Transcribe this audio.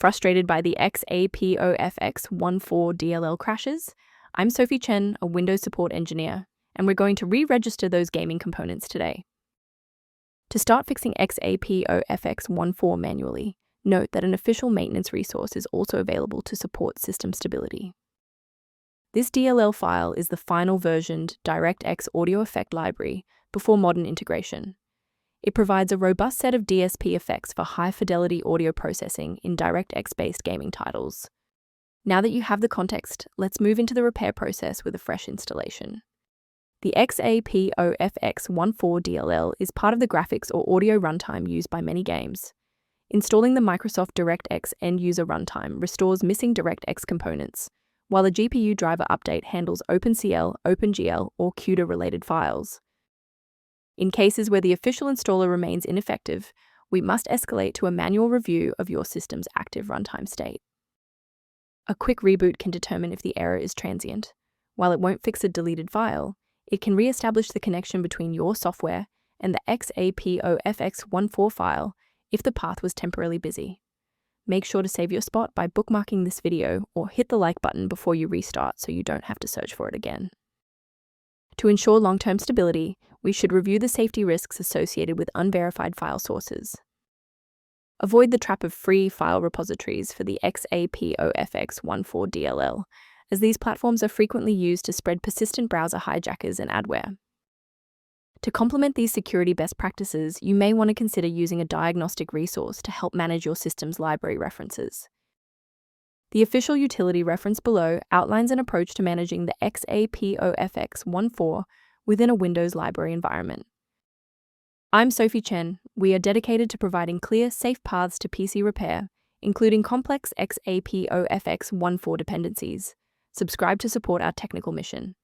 Frustrated by the XAPOFX14 DLL crashes? I'm Sophie Chen, a Windows support engineer, and we're going to re-register those gaming components today. To start fixing XAPOFX14 manually, note that an official maintenance resource is also available to support system stability. This DLL file is the final versioned DirectX Audio Effect library before modern integration. It provides a robust set of DSP effects for high-fidelity audio processing in DirectX-based gaming titles. Now that you have the context, let's move into the repair process with a fresh installation. The XAPOFX14 DLL is part of the graphics or audio runtime used by many games. Installing the Microsoft DirectX End-User Runtime restores missing DirectX components, while the GPU driver update handles OpenCL, OpenGL, or CUDA-related files. In cases where the official installer remains ineffective, we must escalate to a manual review of your system's active runtime state. A quick reboot can determine if the error is transient. While it won't fix a deleted file, it can re-establish the connection between your software and the XAPOFX14 file if the path was temporarily busy. Make sure to save your spot by bookmarking this video or hit the like button before you restart so you don't have to search for it again. To ensure long-term stability, we should review the safety risks associated with unverified file sources. Avoid the trap of free file repositories for the XAPOFX14 DLL, as these platforms are frequently used to spread persistent browser hijackers and adware. To complement these security best practices, you may want to consider using a diagnostic resource to help manage your system's library references. The official utility reference below outlines an approach to managing the XAPOFX14 within a Windows library environment. I'm Sophie Chen. We are dedicated to providing clear, safe paths to PC repair, including complex XAPOFX14 dependencies. Subscribe to support our technical mission.